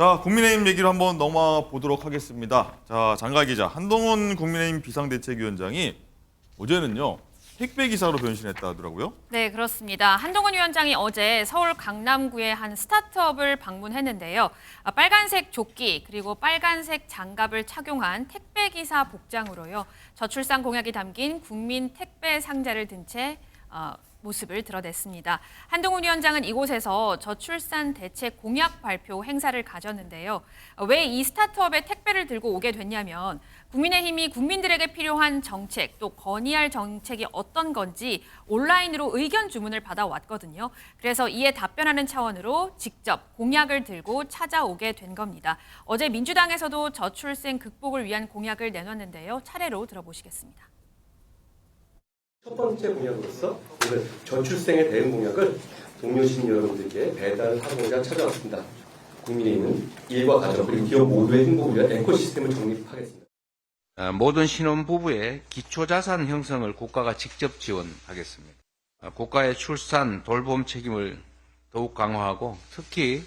자, 국민의힘 얘기로 한번 넘어가 보도록 하겠습니다. 자, 장가 기자, 한동훈 국민의힘 비상대책위원장이 어제는요, 택배 기사로 변신했다 하더라고요. 네, 그렇습니다. 한동훈 위원장이 어제 서울 강남구의 한 스타트업을 방문했는데요. 빨간색 조끼 그리고 빨간색 장갑을 착용한 택배 기사 복장으로요. 저출산 공약이 담긴 국민 택배 상자를 든 채 모습을 드러냈습니다. 한동훈 위원장은 이곳에서 저출산 대책 공약 발표 행사를 가졌는데요. 왜 이 스타트업에 택배를 들고 오게 됐냐면 국민의힘이 국민들에게 필요한 정책 또 건의할 정책이 어떤 건지 온라인으로 의견 주문을 받아왔거든요. 그래서 이에 답변하는 차원으로 직접 공약을 들고 찾아오게 된 겁니다. 어제 민주당에서도 저출생 극복을 위한 공약을 내놨는데요. 차례로 들어보시겠습니다. 첫 번째 공약으로서 오늘 저출생에 대응 공약을 동료 시민 여러분들께 배달하고자 찾아왔습니다. 국민의힘은 일과 가정 그리고 기업 모두의 행복을 위한 에코시스템을 정립하겠습니다. 모든 신혼부부의 기초자산 형성을 국가가 직접 지원하겠습니다. 국가의 출산, 돌봄 책임을 더욱 강화하고 특히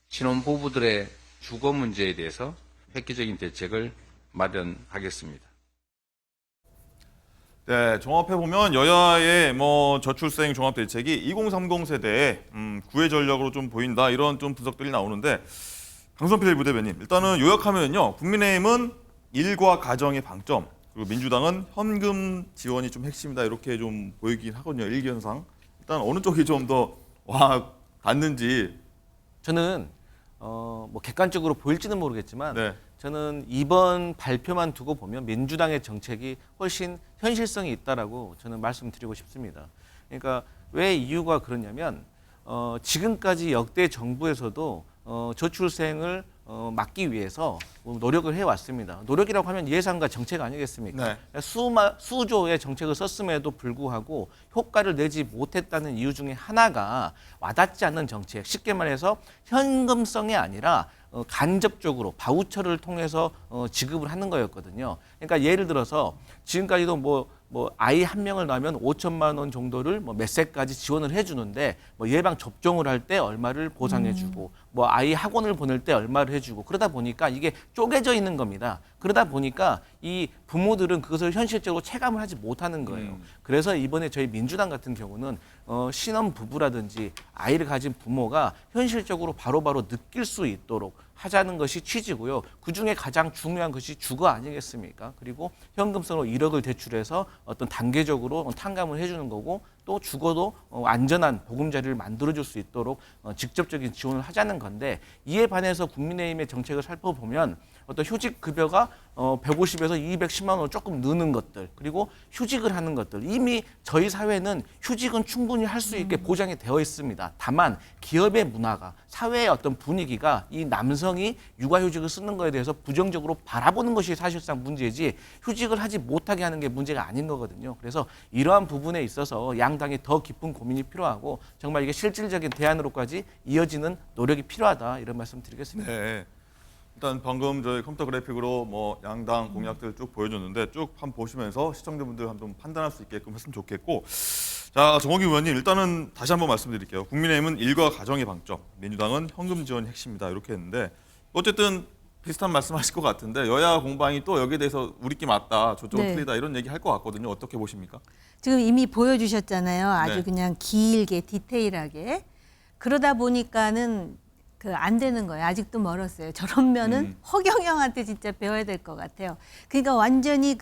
신혼부부들의 주거 문제에 대해서 획기적인 대책을 마련하겠습니다. 네, 종합해보면 여야의 저출생 종합대책이 2030 세대의 구애 전략으로 좀 보인다, 이런 좀 분석들이 나오는데, 강선필 부대변인, 일단은 요약하면요, 국민의힘은 일과 가정의 방점, 그리고 민주당은 현금 지원이 좀 핵심이다, 이렇게 좀 보이긴 하거든요, 일견상. 일단 어느 쪽이 좀 더 닿는지. 저는 객관적으로 보일지는 모르겠지만 네. 저는 이번 발표만 두고 보면 민주당의 정책이 훨씬 현실성이 있다라고 저는 말씀드리고 싶습니다. 그러니까 왜 이유가 그러냐면 지금까지 역대 정부에서도 저출생을 막기 위해서 노력을 해왔습니다. 노력이라고 하면 예산과 정책 아니겠습니까? 네. 수조의 정책을 썼음에도 불구하고 효과를 내지 못했다는 이유 중에 하나가 와닿지 않는 정책, 쉽게 말해서 현금성이 아니라 간접적으로 바우처를 통해서 지급을 하는 거였거든요. 그러니까 예를 들어서 지금까지도 아이 한 명을 낳으면 5천만 원 정도를 몇 세까지 지원을 해주는데 예방 접종을 할 때 얼마를 보상해주고 아이 학원을 보낼 때 얼마를 해주고 그러다 보니까 이게 쪼개져 있는 겁니다. 그러다 보니까 이 부모들은 그것을 현실적으로 체감을 하지 못하는 거예요. 그래서 이번에 저희 민주당 같은 경우는 신혼 부부라든지 아이를 가진 부모가 현실적으로 바로바로 느낄 수 있도록 하자는 것이 취지고요. 그중에 가장 중요한 것이 주거 아니겠습니까? 그리고 현금성으로 1억을 대출해서 어떤 단계적으로 탕감을 해주는 거고 또 주거도 안전한 보금자리를 만들어줄 수 있도록 직접적인 지원을 하자는 건데 이에 반해서 국민의힘의 정책을 살펴보면 어떤 휴직 급여가 150에서 210만 원으로 조금 느는 것들 그리고 휴직을 하는 것들 이미 저희 사회는 휴직은 충분히 할 수 있게 보장이 되어 있습니다. 다만 기업의 문화가 사회의 어떤 분위기가 이 남성이 육아휴직을 쓰는 거에 대해서 부정적으로 바라보는 것이 사실상 문제지 휴직을 하지 못하게 하는 게 문제가 아닌 거거든요. 그래서 이러한 부분에 있어서 양당이 더 깊은 고민이 필요하고 정말 이게 실질적인 대안으로까지 이어지는 노력이 필요하다 이런 말씀 드리겠습니다. 네. 일단 방금 저희 컴퓨터 그래픽으로 양당 공약들 쭉 보여줬는데 쭉 한번 보시면서 시청자분들 한번 판단할 수 있게끔 했으면 좋겠고, 자, 정호기 의원님, 일단은 다시 한번 말씀드릴게요. 국민의힘은 일과 가정의 방점, 민주당은 현금 지원이 핵심이다, 이렇게 했는데 어쨌든 비슷한 말씀하실 것 같은데 여야 공방이 또 여기에 대해서 우리끼리 맞다, 저쪽은 네. 틀리다, 이런 얘기 할 것 같거든요. 어떻게 보십니까? 지금 이미 보여주셨잖아요. 아주 네. 그냥 길게 디테일하게. 그러다 보니까는 안 되는 거예요. 아직도 멀었어요. 저런 면은 허경영한테 진짜 배워야 될 것 같아요. 그러니까 완전히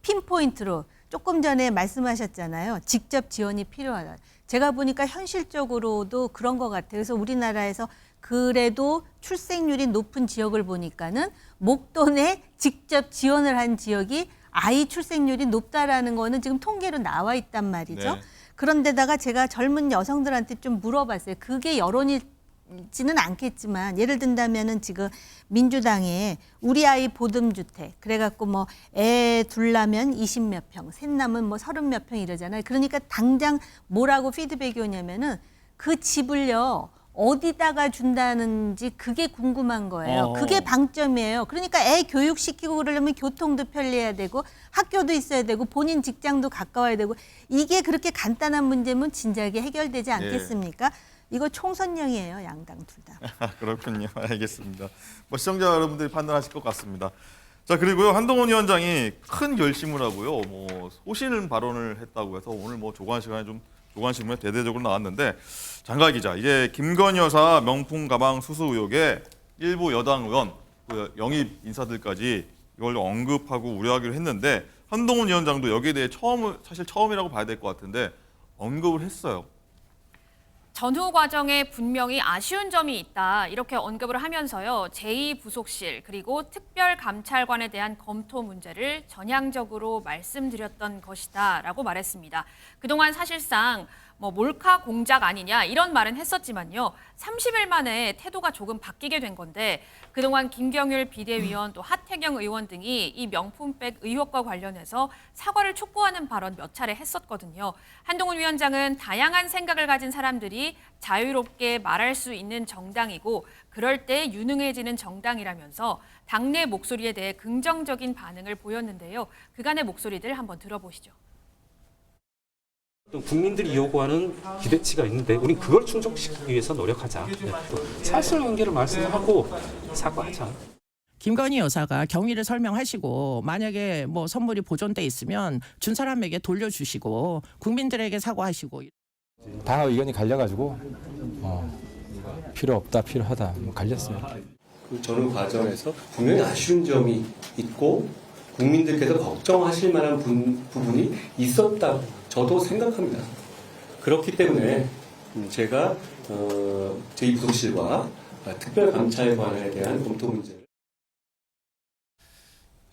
핀포인트로 조금 전에 말씀하셨잖아요. 직접 지원이 필요하다. 제가 보니까 현실적으로도 그런 것 같아요. 그래서 우리나라에서 그래도 출생률이 높은 지역을 보니까는 목돈에 직접 지원을 한 지역이 아이 출생률이 높다라는 거는 지금 통계로 나와 있단 말이죠. 네. 그런데다가 제가 젊은 여성들한테 좀 물어봤어요. 그게 여론이지는 않겠지만 예를 든다면은 지금 민주당에 우리 아이 보듬주택 그래갖고 애 둘라면 20몇 평, 셋 남은 30몇 평 이러잖아요. 그러니까 당장 뭐라고 피드백이 오냐면은 그 집을요. 어디다가 준다는지 그게 궁금한 거예요. 그게 방점이에요. 그러니까 애 교육시키고 그러려면 교통도 편리해야 되고 학교도 있어야 되고 본인 직장도 가까워야 되고 이게 그렇게 간단한 문제면 진작에 해결되지 않겠습니까? 이거 총선령이에요, 양당 둘 다. 그렇군요. 알겠습니다. 뭐 시청자 여러분들이 판단하실 것 같습니다. 자, 그리고요, 한동훈 위원장이 큰 결심을 하고요, 뭐 소신 발언을 했다고 해서 오늘 뭐 조간 시간에 좀 조간신문에 대대적으로 나왔는데, 장가 기자, 이제 김건희 여사 명품 가방 수수 의혹에 일부 여당 의원, 그 영입 인사들까지 이걸 언급하고 우려하기로 했는데, 한동훈 위원장도 여기에 대해 사실 처음이라고 봐야 될 것 같은데 언급을 했어요. 전후 과정에 분명히 아쉬운 점이 있다 이렇게 언급을 하면서요. 제2부속실 그리고 특별감찰관에 대한 검토 문제를 전향적으로 말씀드렸던 것이다라고 말했습니다. 그동안 사실상 뭐 몰카 공작 아니냐 이런 말은 했었지만요. 30일 만에 태도가 조금 바뀌게 된 건데 그동안 김경률 비대위원 또 하태경 의원 등이 이 명품백 의혹과 관련해서 사과를 촉구하는 발언 몇 차례 했었거든요. 한동훈 위원장은 다양한 생각을 가진 사람들이 자유롭게 말할 수 있는 정당이고 그럴 때 유능해지는 정당이라면서 당내 목소리에 대해 긍정적인 반응을 보였는데요. 그간의 목소리들 한번 들어보시죠. 국민들이 요구하는 기대치가 있는데 우린 그걸 충족시키기 위해서 노력하자. 사실관계를 말씀하고 사과하자. 김건희 여사가 경위를 설명하시고 만약에 뭐 선물이 보존돼 있으면 준 사람에게 돌려주시고 국민들에게 사과하시고. 다 의견이 갈려가지고 필요 없다 필요하다 갈렸어요. 그 전후 과정에서 분명히 아쉬운 점이 있고 국민들께서 걱정하실 만한 부분이 있었다 저도 생각합니다. 그렇기 때문에 제가 제2부속실과 특별감찰관에 대한 검토 문제를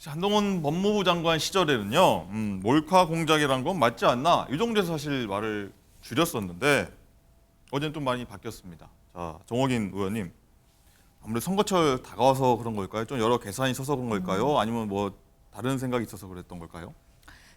한동훈 법무부 장관 시절에는요, 몰카 공작이란 건 맞지 않나 이 정도에서 사실 말을 줄였었는데 어제는 좀 많이 바뀌었습니다. 자, 정옥인 의원님, 아무래도 선거철 다가와서 그런 걸까요? 좀 여러 계산이 있어서 그런 걸까요? 아니면 뭐 다른 생각이 있어서 그랬던 걸까요?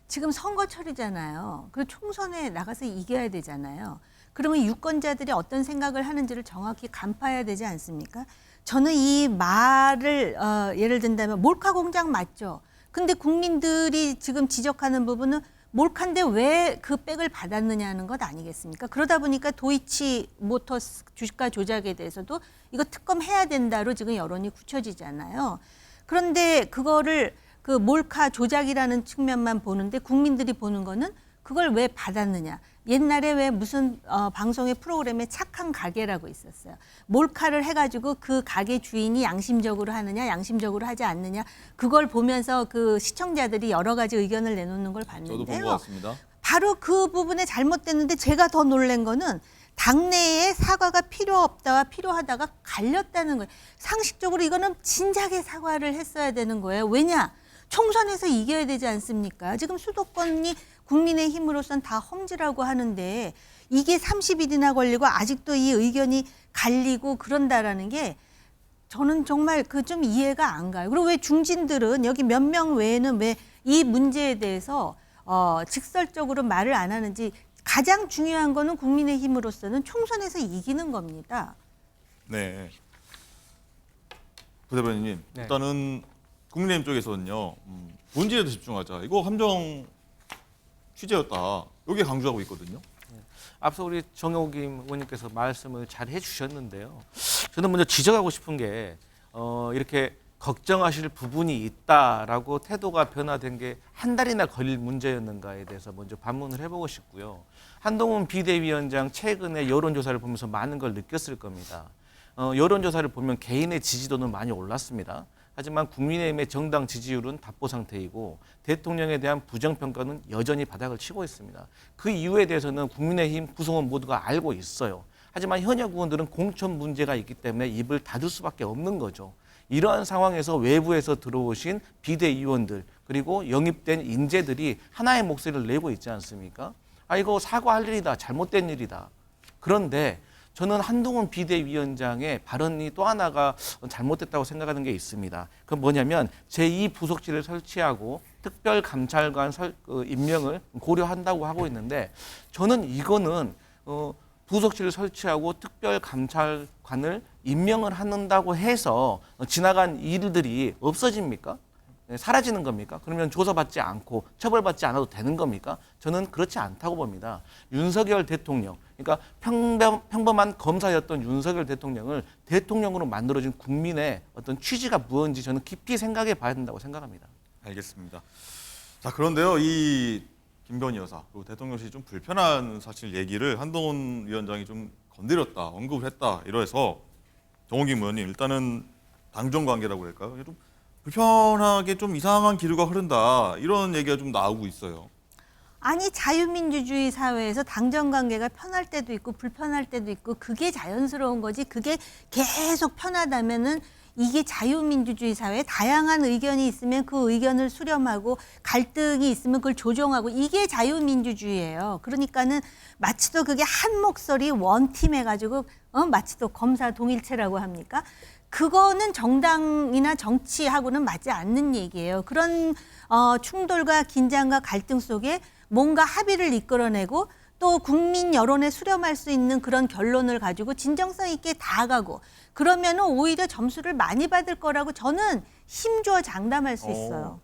지금 선거철이잖아요. 그리고 총선에 나가서 이겨야 되잖아요. 그러면 유권자들이 어떤 생각을 하는지를 정확히 간파해야 되지 않습니까? 저는 이 말을 예를 든다면 몰카 공작 맞죠. 근데 국민들이 지금 지적하는 부분은 몰카인데 왜 그 백을 받았느냐는 것 아니겠습니까? 그러다 보니까 도이치 모터스 주가 조작에 대해서도 이거 특검해야 된다로 지금 여론이 굳혀지잖아요. 그런데 그거를 그 몰카 조작이라는 측면만 보는데 국민들이 보는 거는 그걸 왜 받았느냐. 옛날에 왜 무슨 방송의 프로그램에 착한 가게라고 있었어요. 몰카를 해가지고 그 가게 주인이 양심적으로 하느냐 양심적으로 하지 않느냐 그걸 보면서 그 시청자들이 여러 가지 의견을 내놓는 걸 봤는데요. 저도 본 것 같습니다. 바로 그 부분에 잘못됐는데 제가 더 놀란 거는 당내에 사과가 필요 없다와 필요하다가 갈렸다는 거예요. 상식적으로 이거는 진작에 사과를 했어야 되는 거예요. 왜냐? 총선에서 이겨야 되지 않습니까? 지금 수도권이 국민의힘으로선 다 험지라고 하는데 이게 30일이나 걸리고 아직도 이 의견이 갈리고 그런다라는 게 저는 정말 그 좀 이해가 안 가요. 그리고 왜 중진들은 여기 몇 명 외에는 왜 이 문제에 대해서 직설적으로 말을 안 하는지 가장 중요한 거는 국민의힘으로서는 총선에서 이기는 겁니다. 네. 부대변인님, 네. 일단은 국민의힘 쪽에서는요, 본질에 더 집중하자. 이거 함정 취재였다. 여기 강조하고 있거든요. 앞서 우리 정옥임 의원님께서 말씀을 잘 해주셨는데요. 저는 먼저 지적하고 싶은 게 이렇게 걱정하실 부분이 있다라고 태도가 변화된 게 한 달이나 걸릴 문제였는가에 대해서 먼저 반문을 해보고 싶고요. 한동훈 비대위원장 최근에 여론조사를 보면서 많은 걸 느꼈을 겁니다. 여론조사를 보면 개인의 지지도는 많이 올랐습니다. 하지만 국민의힘의 정당 지지율은 답보 상태이고 대통령에 대한 부정평가는 여전히 바닥을 치고 있습니다. 그 이유에 대해서는 국민의힘 구성원 모두가 알고 있어요. 하지만 현역 의원들은 공천 문제가 있기 때문에 입을 닫을 수밖에 없는 거죠. 이러한 상황에서 외부에서 들어오신 비대위원들 그리고 영입된 인재들이 하나의 목소리를 내고 있지 않습니까? 아 이거 사과할 일이다. 잘못된 일이다. 그런데 저는 한동훈 비대위원장의 발언이 또 하나가 잘못됐다고 생각하는 게 있습니다. 그건 뭐냐면 제2부속실을 설치하고 특별감찰관 임명을 고려한다고 하고 있는데 저는 이거는 부속실을 설치하고 특별감찰관을 임명을 한다고 해서 지나간 일들이 없어집니까? 사라지는 겁니까? 그러면 조사받지 않고 처벌받지 않아도 되는 겁니까? 저는 그렇지 않다고 봅니다. 윤석열 대통령, 그러니까 평범한 검사였던 윤석열 대통령을 대통령으로 만들어진 국민의 어떤 취지가 무엇인지 저는 깊이 생각해 봐야 된다고 생각합니다. 알겠습니다. 자, 그런데요, 이 김건희 여사 그리고 대통령실이 좀 불편한 사실 얘기를 한동훈 위원장이 좀 건드렸다, 언급을 했다 이래서 정호김 의원님 일단은 당정 관계라고 할까요? 좀 불편하게 좀 이상한 기류가 흐른다 이런 얘기가 좀 나오고 있어요. 아니 자유민주주의 사회에서 당정관계가 편할 때도 있고 불편할 때도 있고 그게 자연스러운 거지. 그게 계속 편하다면은 이게 자유민주주의 사회에 다양한 의견이 있으면 그 의견을 수렴하고 갈등이 있으면 그걸 조정하고 이게 자유민주주의예요. 그러니까는 마치 또 그게 한 목소리 원팀 해가지고 마치 또 검사 동일체라고 합니까? 그거는 정당이나 정치하고는 맞지 않는 얘기예요. 그런 충돌과 긴장과 갈등 속에 뭔가 합의를 이끌어내고 또 국민 여론에 수렴할 수 있는 그런 결론을 가지고 진정성 있게 다가가고 그러면 오히려 점수를 많이 받을 거라고 저는 힘주어 장담할 수 있어요.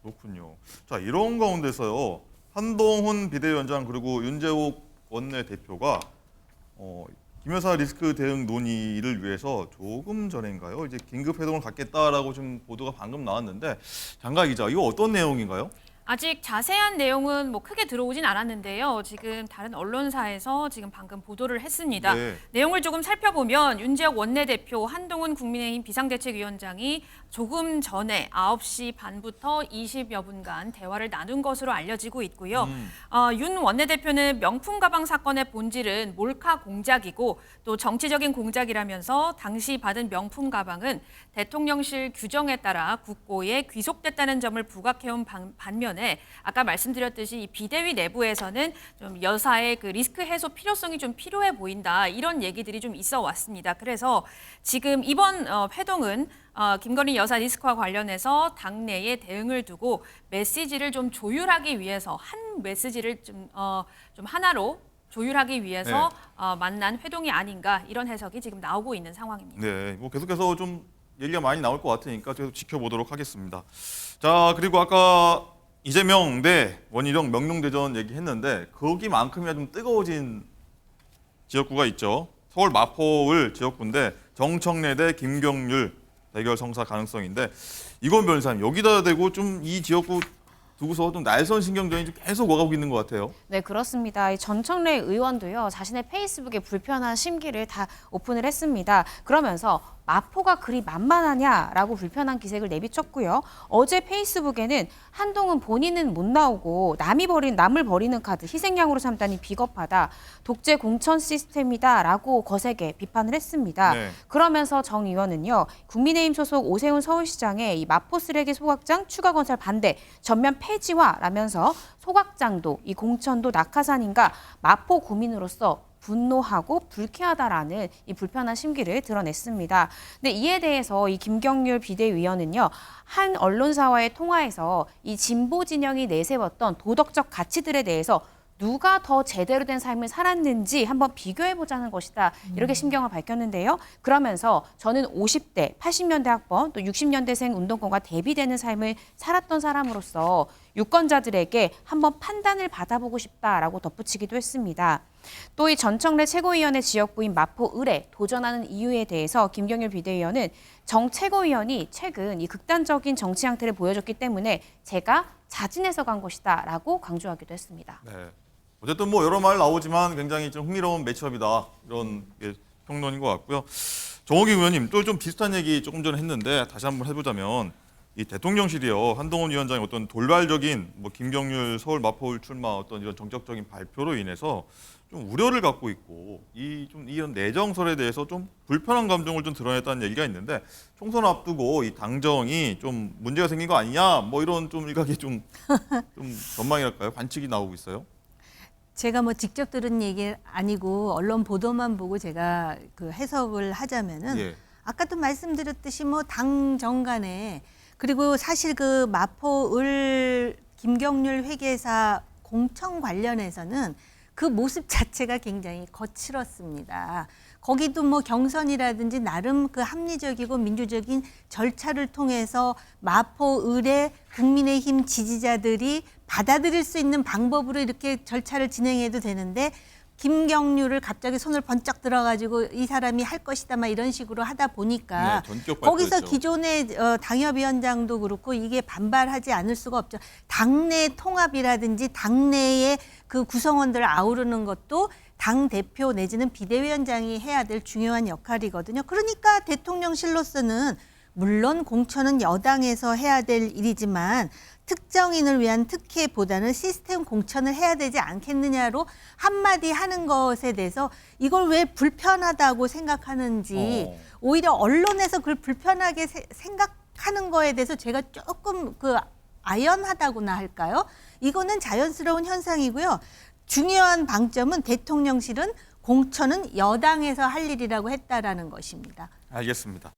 그렇군요. 자, 이런 가운데서요. 한동훈 비대위원장 그리고 윤재옥 원내대표가 김 여사 리스크 대응 논의를 위해서 조금 전인가요? 이제 긴급 회동을 갖겠다라고 지금 보도가 방금 나왔는데 장가 기자, 이거 어떤 내용인가요? 아직 자세한 내용은 뭐 크게 들어오진 않았는데요. 지금 다른 언론사에서 지금 방금 보도를 했습니다. 네. 내용을 조금 살펴보면 윤재옥 원내대표, 한동훈 국민의힘 비상대책위원장이 조금 전에 9시 반부터 20여 분간 대화를 나눈 것으로 알려지고 있고요. 윤 원내대표는 명품 가방 사건의 본질은 몰카 공작이고 또 정치적인 공작이라면서 당시 받은 명품 가방은 대통령실 규정에 따라 국고에 귀속됐다는 점을 부각해온 반면에 아까 말씀드렸듯이 이 비대위 내부에서는 좀 여사의 그 리스크 해소 필요성이 좀 필요해 보인다 이런 얘기들이 좀 있어 왔습니다. 그래서 지금 이번 회동은 김건희 여사 리스크와 관련해서 당내에 대응을 두고 메시지를 좀 조율하기 위해서 한 메시지를 좀 하나로 조율하기 위해서 만난 회동이 아닌가 이런 해석이 지금 나오고 있는 상황입니다. 네, 뭐 계속해서 좀 얘기가 많이 나올 것 같으니까 계속 지켜보도록 하겠습니다. 자, 그리고 아까 이재명 대 원희룡 명룡대전 얘기했는데 거기만큼이나 좀 뜨거워진 지역구가 있죠. 서울 마포을 지역구인데 정청래 대 김경률 대결 성사 가능성인데 이건 변호사님 여기다 대고 좀 이 지역구 두고서 좀 날선 신경전이 좀 계속 오가고 있는 것 같아요. 네, 그렇습니다. 이 전청래 의원도요, 자신의 페이스북에 불편한 심기를 다 오픈을 했습니다. 그러면서 마포가 그리 만만하냐라고 불편한 기색을 내비쳤고요. 어제 페이스북에는 한동훈 본인은 못 나오고 남을 버리는 카드 희생양으로 삼다니 비겁하다. 독재 공천 시스템이다라고 거세게 비판을 했습니다. 네. 그러면서 정 의원은요. 국민의힘 소속 오세훈 서울시장의 이 마포 쓰레기 소각장 추가 건설 반대 전면 폐지화라면서 소각장도 이 공천도 낙하산인가 마포 구민으로서 분노하고 불쾌하다라는 이 불편한 심기를 드러냈습니다. 근데 이에 대해서 이 김경률 비대위원은요, 한 언론사와의 통화에서 이 진보 진영이 내세웠던 도덕적 가치들에 대해서 누가 더 제대로 된 삶을 살았는지 한번 비교해보자는 것이다. 이렇게 심경을 밝혔는데요. 그러면서 저는 50대, 80년대 학번, 또 60년대생 운동권과 대비되는 삶을 살았던 사람으로서 유권자들에게 한번 판단을 받아보고 싶다라고 덧붙이기도 했습니다. 또 이 전청래 최고위원의 지역구인 마포을에 도전하는 이유에 대해서 김경률 비대위원은 정 최고위원이 최근 이 극단적인 정치 형태를 보여줬기 때문에 제가 자진해서 간 것이다라고 강조하기도 했습니다. 네. 어쨌든 뭐 여러 말 나오지만 굉장히 좀 흥미로운 매치업이다 이런 평론인 것 같고요. 정호기 의원님 또 좀 비슷한 얘기 조금 전에 했는데 다시 한번 해보자면 이 대통령실이요 한동훈 위원장의 어떤 돌발적인 뭐 김경률 서울 마포울 출마 어떤 이런 정적적인 발표로 인해서 좀 우려를 갖고 있고 이런 내정설에 대해서 좀 불편한 감정을 좀 드러냈다는 얘기가 있는데 총선 앞두고 이 당정이 좀 문제가 생긴 거 아니냐 뭐 이런 좀 일각의 좀 전망이랄까요 관측이 나오고 있어요. 제가 뭐 직접 들은 얘기 아니고 언론 보도만 보고 제가 그 해석을 하자면은 예. 아까도 말씀드렸듯이 뭐 당정 간에 그리고 사실 그 마포을 김경률 회계사 공천 관련해서는 그 모습 자체가 굉장히 거칠었습니다. 거기도 뭐 경선이라든지 나름 그 합리적이고 민주적인 절차를 통해서 마포 의뢰 국민의힘 지지자들이 받아들일 수 있는 방법으로 이렇게 절차를 진행해도 되는데 김경률을 갑자기 손을 번쩍 들어가지고 이 사람이 할 것이다 막 이런 식으로 하다 보니까 네, 전격 거기서 발표했죠. 기존의 당협위원장도 그렇고 이게 반발하지 않을 수가 없죠. 당내 통합이라든지 당내의 그 구성원들을 아우르는 것도 당 대표 내지는 비대위원장이 해야 될 중요한 역할이거든요. 그러니까 대통령실로서는 물론 공천은 여당에서 해야 될 일이지만 특정인을 위한 특혜보다는 시스템 공천을 해야 되지 않겠느냐로 한마디 하는 것에 대해서 이걸 왜 불편하다고 생각하는지 오히려 언론에서 그걸 불편하게 생각하는 거에 대해서 제가 조금 그 아연하다고나 할까요? 이거는 자연스러운 현상이고요. 중요한 방점은 대통령실은 공천은 여당에서 할 일이라고 했다라는 것입니다. 알겠습니다.